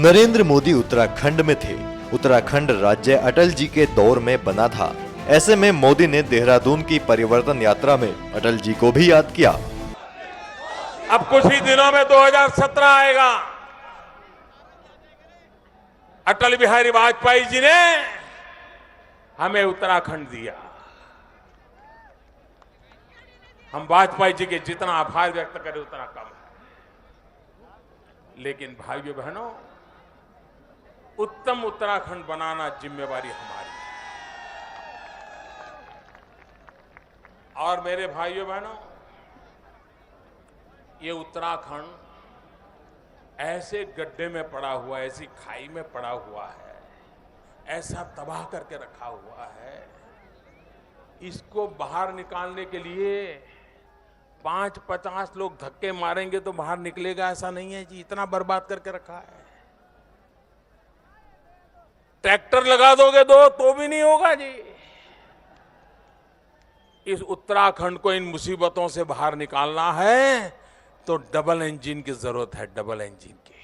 नरेंद्र मोदी उत्तराखंड में थे। उत्तराखंड राज्य अटल जी के दौर में बना था। ऐसे में मोदी ने देहरादून की परिवर्तन यात्रा में अटल जी को भी याद किया। अब कुछ ही दिनों में 2017 आएगा। अटल बिहारी वाजपेयी जी ने हमें उत्तराखंड दिया। हम वाजपेयी जी के जितना आभार व्यक्त करें उतना कम है। लेकिन भाइयों बहनों, उत्तम उत्तराखंड बनाना जिम्मेवारी हमारी है। और मेरे भाइयों बहनों, ये उत्तराखंड ऐसे गड्ढे में पड़ा हुआ है, ऐसी खाई में पड़ा हुआ है, ऐसा तबाह करके रखा हुआ है। इसको बाहर निकालने के लिए 5-50 लोग धक्के मारेंगे तो बाहर निकलेगा, ऐसा नहीं है जी। इतना बर्बाद करके रखा है। ट्रैक्टर लगा दोगे तो भी नहीं होगा जी। इस उत्तराखंड को इन मुसीबतों से बाहर निकालना है तो डबल इंजन की जरूरत है। डबल इंजन की,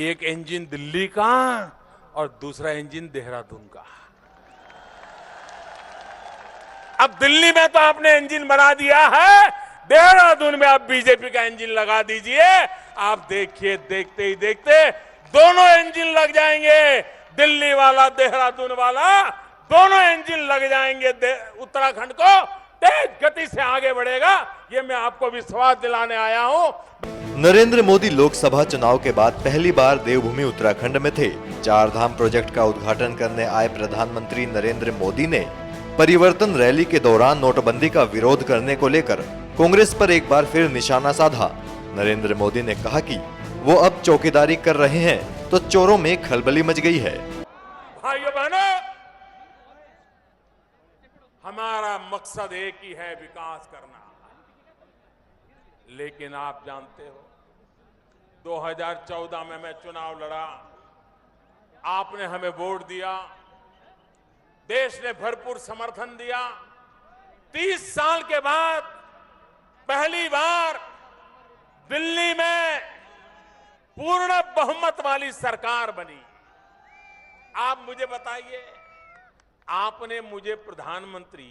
एक इंजन दिल्ली का और दूसरा इंजन देहरादून का। अब दिल्ली में तो आपने इंजन बना दिया है, देहरादून में आप बीजेपी का इंजन लगा दीजिए। आप देखिए, देखते ही देखते दोनों इंजन लग जाएंगे। दिल्ली वाला, देहरादून वाला, दोनों इंजन लग जाएंगे। उत्तराखंड को तेज गति से आगे बढ़ेगा, ये मैं आपको विश्वास दिलाने आया हूं। नरेंद्र मोदी लोकसभा चुनाव के बाद पहली बार देवभूमि उत्तराखंड में थे। 4 धाम प्रोजेक्ट का उद्घाटन करने आए प्रधानमंत्री नरेंद्र मोदी ने परिवर्तन रैली के दौरान नोटबंदी का विरोध करने को लेकर कांग्रेस पर एक बार फिर निशाना साधा। नरेंद्र मोदी ने कहा कि वो अब चौकीदारी कर रहे हैं तो चोरों में खलबली मच गई है। भाइयों बहनों, हमारा मकसद एक ही है, विकास करना। लेकिन आप जानते हो, 2014 में मैं चुनाव लड़ा, आपने हमें वोट दिया, देश ने भरपूर समर्थन दिया। 30 साल के बाद पहली बार दिल्ली में पूर्ण बहुमत वाली सरकार बनी। आप मुझे बताइए, आपने मुझे प्रधानमंत्री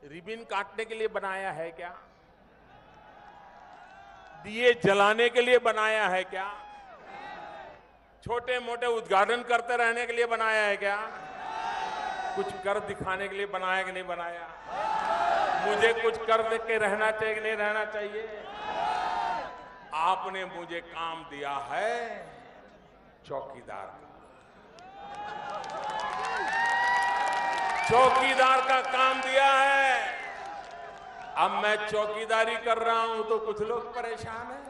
रिबन काटने के लिए बनाया है क्या? दिए जलाने के लिए बनाया है क्या? छोटे मोटे उद्घाटन करते रहने के लिए बनाया है क्या? कुछ कर दिखाने के लिए बनाया कि नहीं बनाया? मुझे कुछ कर दे के रहना चाहिए कि नहीं रहना चाहिए? आपने मुझे काम दिया है चौकीदार का। चौकीदार का काम दिया है। अब मैं चौकीदारी कर रहा हूं तो कुछ लोग परेशान हैं,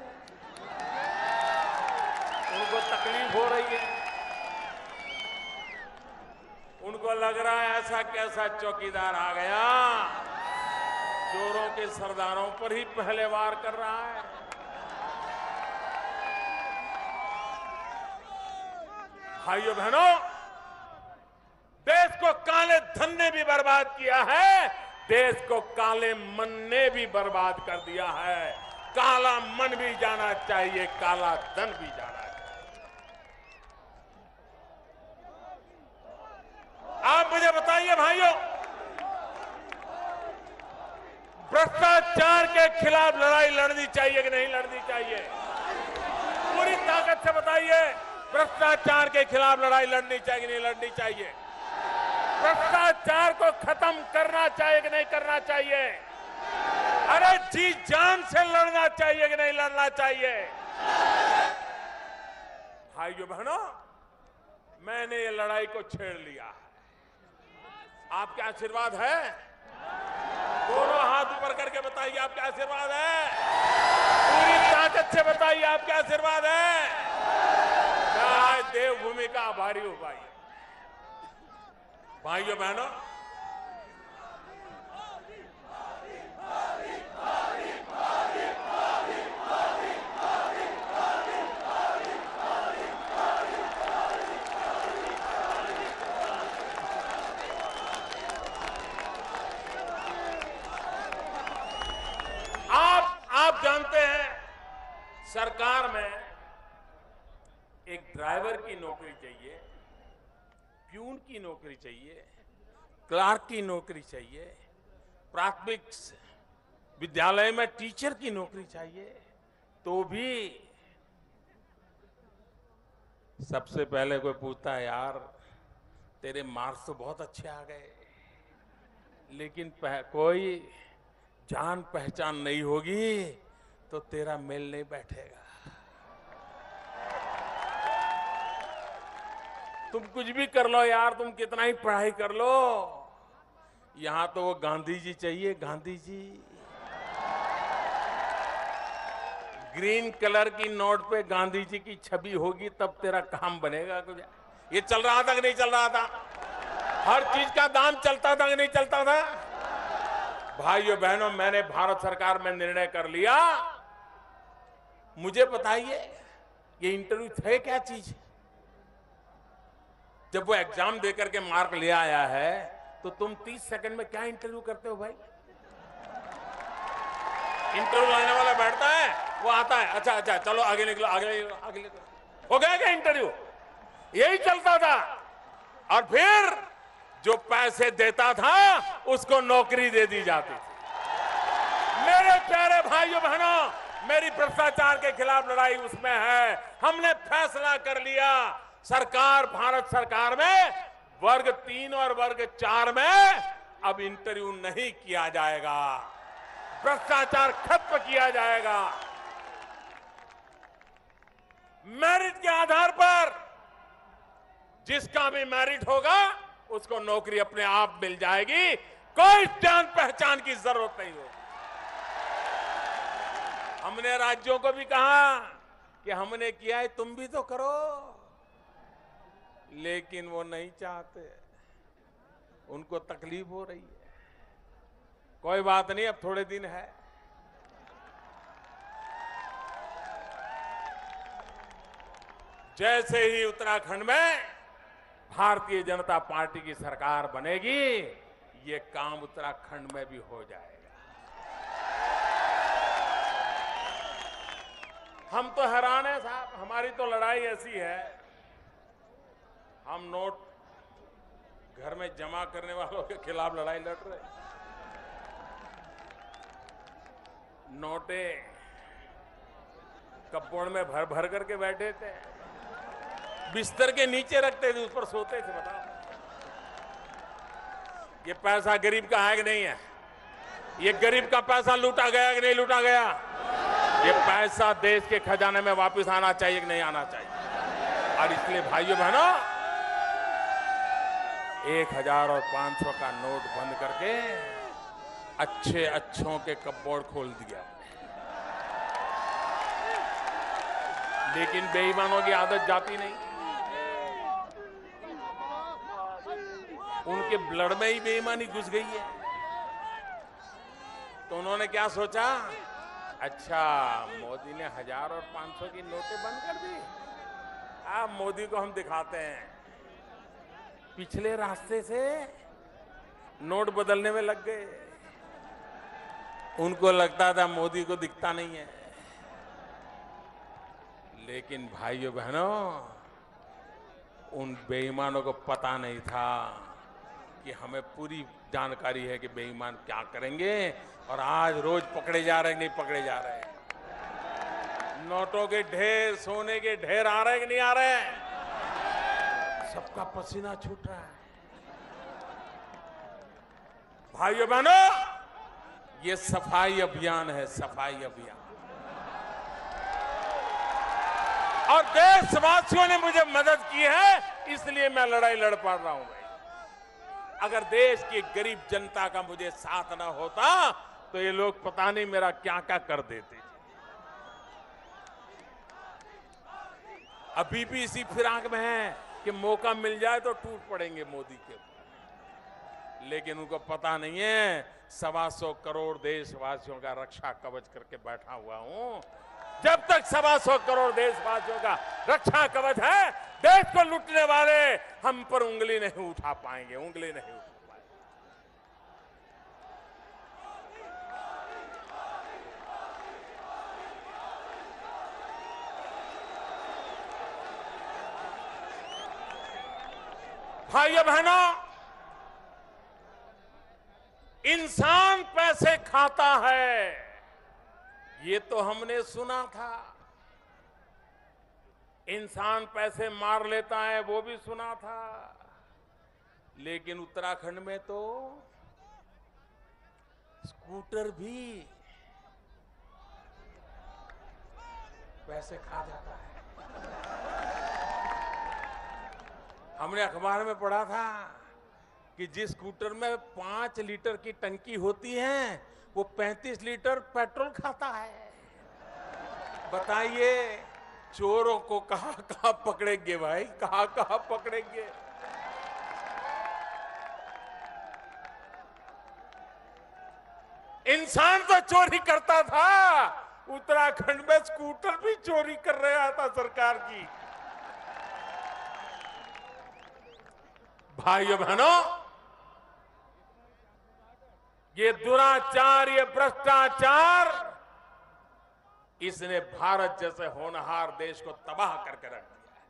उनको तकलीफ हो रही है। उनको लग रहा है ऐसा कैसा चौकीदार आ गया, चोरों के सरदारों पर ही पहले वार कर रहा है। भाइयों बहनों, देश को काले धन ने भी बर्बाद किया है, देश को काले मन ने भी बर्बाद कर दिया है। काला मन भी जाना चाहिए, काला धन भी जाना चाहिए। आप मुझे बताइए भाइयों, भ्रष्टाचार के खिलाफ लड़ाई लड़नी चाहिए कि नहीं लड़नी चाहिए? पूरी ताकत से बताइए, भ्रष्टाचार के खिलाफ लड़ाई लड़नी चाहिए कि नहीं लड़नी चाहिए? भ्रष्टाचार को खत्म करना चाहिए कि नहीं करना चाहिए? अरे जी जान से लड़ना चाहिए कि नहीं लड़ना चाहिए? भाइयों बहनों, मैंने ये लड़ाई को छेड़ लिया है। आपका आशीर्वाद है? दोनों हाथ ऊपर करके बताइए, आपका आशीर्वाद है? पूरी ताकत से बताइए, आपका आशीर्वाद है? मैं आज देवभूमि का आभारी हूं भाइयों बहनों। आप जानते हैं प्यून की नौकरी चाहिए, क्लार्क की नौकरी चाहिए, प्राथमिक विद्यालय में टीचर की नौकरी चाहिए, तो भी सबसे पहले कोई पूछता है, यार तेरे मार्क्स तो बहुत अच्छे आ गए, लेकिन कोई जान पहचान नहीं होगी तो तेरा मेल नहीं बैठेगा। तुम कुछ भी कर लो यार, तुम कितना ही पढ़ाई कर लो, यहां तो वो गांधी जी चाहिए, गांधी जी। ग्रीन कलर की नोट पे गांधी जी की छवि होगी तब तेरा काम बनेगा कुछ। ये चल रहा था कि नहीं चल रहा था? हर चीज का दाम चलता था कि नहीं चलता था? भाइयों बहनों, मैंने भारत सरकार में निर्णय कर लिया, मुझे बताइए ये इंटरव्यू है क्या चीज? जब वो एग्जाम देकर के मार्क ले आया है तो तुम 30 सेकंड में क्या इंटरव्यू करते हो भाई? इंटरव्यू लेने वाला बैठता है, वो आता है, अच्छा अच्छा चलो आगे निकलो, आगे निकलो, हो गया क्या इंटरव्यू? यही चलता था। और फिर जो पैसे देता था उसको नौकरी दे दी जाती थी। मेरे प्यारे भाइयों बहनों, मेरी भ्रष्टाचार के खिलाफ लड़ाई उसमें है। हमने फैसला कर लिया, सरकार, भारत सरकार में वर्ग 3 और वर्ग 4 में अब इंटरव्यू नहीं किया जाएगा, भ्रष्टाचार खत्म किया जाएगा। मेरिट के आधार पर जिसका भी मेरिट होगा उसको नौकरी अपने आप मिल जाएगी, कोई जान पहचान की जरूरत नहीं होगी। हमने राज्यों को भी कहा कि हमने किया है, तुम भी तो करो, लेकिन वो नहीं चाहते, उनको तकलीफ हो रही है। कोई बात नहीं, अब थोड़े दिन है। जैसे ही उत्तराखंड में भारतीय जनता पार्टी की सरकार बनेगी, ये काम उत्तराखंड में भी हो जाएगा। हम तो हैरान हैं साहब, हमारी तो लड़ाई ऐसी है, हम नोट घर में जमा करने वालों के खिलाफ लड़ाई लड़ रहे हैं। नोटे कपबोर्ड में भर भर करके बैठे थे, बिस्तर के नीचे रखते थे, उस पर सोते थे। बताओ ये पैसा गरीब का है कि नहीं है? ये गरीब का पैसा लूटा गया कि नहीं लूटा गया? ये पैसा देश के खजाने में वापस आना चाहिए कि नहीं आना चाहिए? और इसलिए भाइयों बहनों, 1000 और 500 का नोट बंद करके अच्छों के कपबोर्ड खोल दिया। लेकिन बेईमानों की आदत जाती नहीं, उनके ब्लड में ही बेईमानी घुस गई है। तो उन्होंने क्या सोचा, अच्छा मोदी ने 1000 और 500 की नोटें बंद कर दी, अब मोदी को हम दिखाते हैं। पिछले रास्ते से नोट बदलने में लग गए। उनको लगता था मोदी को दिखता नहीं है, लेकिन भाइयों बहनों, उन बेईमानों को पता नहीं था कि हमें पूरी जानकारी है कि बेईमान क्या करेंगे, और आज रोज पकड़े जा रहे हैं, नहीं पकड़े जा रहे हैं। नोटों के ढेर, सोने के ढेर आ रहे हैं कि नहीं आ रहे हैं? सबका पसीना छूट रहा है। भाइयों बहनों, ये सफाई अभियान है, सफाई अभियान। और देशवासियों ने मुझे मदद की है, इसलिए मैं लड़ाई लड़ पा रहा हूं भाई। अगर देश की गरीब जनता का मुझे साथ ना होता तो ये लोग पता नहीं मेरा क्या क्या कर देते। अभी भी इसी फिराक में है कि मौका मिल जाए तो टूट पड़ेंगे मोदी के ऊपर, लेकिन उनको पता नहीं है 125 करोड़ देशवासियों का रक्षा कवच करके बैठा हुआ हूं। जब तक 125 करोड़ देशवासियों का रक्षा कवच है, देश को लूटने वाले हम पर उंगली नहीं उठा पाएंगे, उंगली नहीं उठा पाएंगे। भाइयों बहनों, इंसान पैसे खाता है, ये तो हमने सुना था। इंसान पैसे मार लेता है, वो भी सुना था। लेकिन उत्तराखंड में तो स्कूटर भी पैसे खा जाता है। हमने अखबार में पढ़ा था कि जिस स्कूटर में 5 लीटर की टंकी होती है, वो 35 लीटर पेट्रोल खाता है। बताइए, चोरों को कहां कहां पकड़ेंगे भाई, कहां कहां पकड़ेंगे। इंसान तो चोरी करता था, उत्तराखंड में स्कूटर भी चोरी कर रहा था सरकार की। भाइयों बहनों, ये दुराचार, ये भ्रष्टाचार, इसने भारत जैसे होनहार देश को तबाह करके रख दिया है।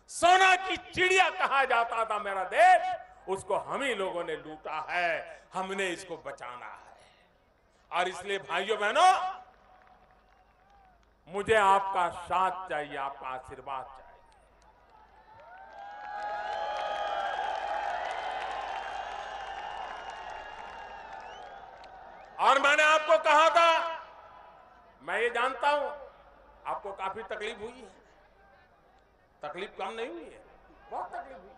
सोना की चिड़िया कहा जाता था मेरा देश, उसको हम ही लोगों ने लूटा है। हमने इसको बचाना है। और इसलिए भाइयों बहनों, मुझे आपका साथ चाहिए, आपका आशीर्वाद चाहिए। और मैंने आपको कहा था, मैं ये जानता हूं आपको काफी तकलीफ हुई है। तकलीफ कम नहीं हुई है, बहुत तकलीफ हुई।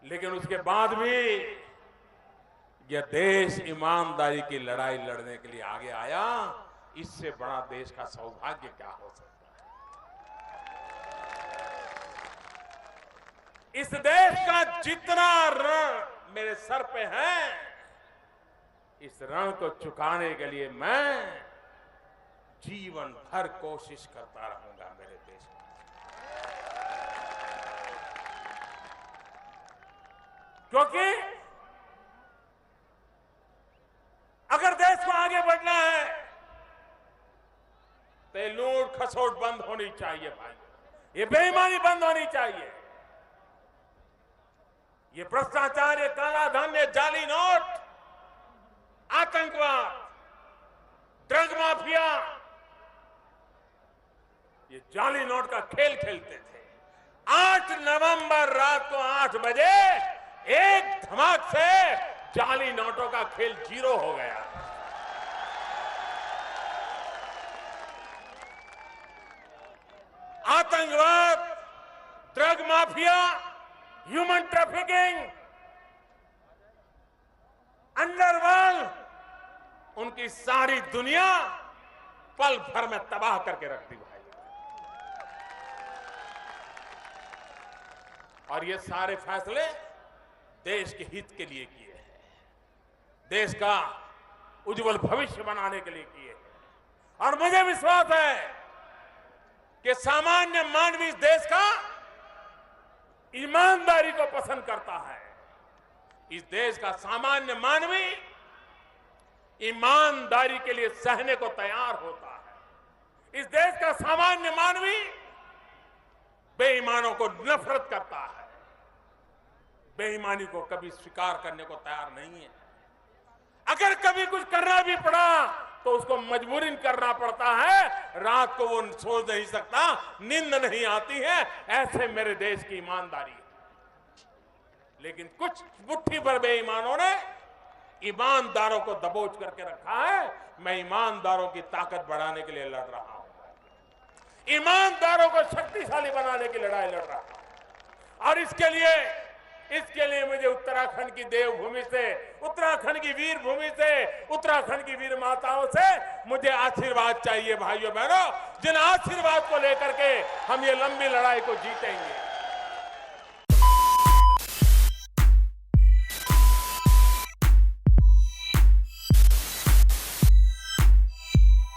लेकिन उसके बाद भी यह देश ईमानदारी की लड़ाई लड़ने के लिए आगे आया। इससे बड़ा देश का सौभाग्य क्या हो सकता है। इस देश का जितना ऋण मेरे सर पे है, इस ऋण को चुकाने के लिए मैं जीवन भर कोशिश करता रहूंगा मेरे देश में। क्योंकि अगर देश को आगे बढ़ना है तो ये लूट खसोट बंद होनी चाहिए भाई, ये बेईमानी बंद होनी चाहिए, ये भ्रष्टाचार, ये काला धन, ये जाली नोट, आतंकवाद, ड्रग माफिया, ये जाली नोट का खेल खेलते थे। 8 नवंबर रात को 8 बजे एक धमाक से जाली नोटों का खेल 0 हो गया। आतंकवाद, drug mafia, human trafficking, underworld, उनकी सारी दुनिया पल भर में तबाह करके रख दी भाई। और ये सारे फैसले देश के हित के लिए किए हैं, देश का उज्जवल भविष्य बनाने के लिए किए हैं। और मुझे विश्वास है कि सामान्य मानवी इस देश का ईमानदारी को पसंद करता है। इस देश का सामान्य मानवी ईमानदारी के लिए सहने को तैयार होता है। इस देश का सामान्य मानवी बेईमानों को नफरत करता है, बेईमानी को कभी स्वीकार करने को तैयार नहीं है। अगर कभी कुछ करना भी पड़ा तो उसको मजबूरीन करना पड़ता है। रात को वो सो नहीं सकता, नींद नहीं आती है, ऐसे मेरे देश की ईमानदारी है। लेकिन कुछ मुट्ठी भर बेईमानों ने ईमानदारों को दबोच करके रखा है। मैं ईमानदारों की ताकत बढ़ाने के लिए लड़ रहा हूं, ईमानदारों को शक्तिशाली बनाने की लड़ाई लड़ रहा हूं। और इसके लिए मुझे उत्तराखंड की देवभूमि से, उत्तराखंड की वीर भूमि से, उत्तराखंड की वीर माताओं से मुझे आशीर्वाद चाहिए भाइयों बहनों, जिन आशीर्वाद को लेकर के हम ये लंबी लड़ाई को जीतेंगे।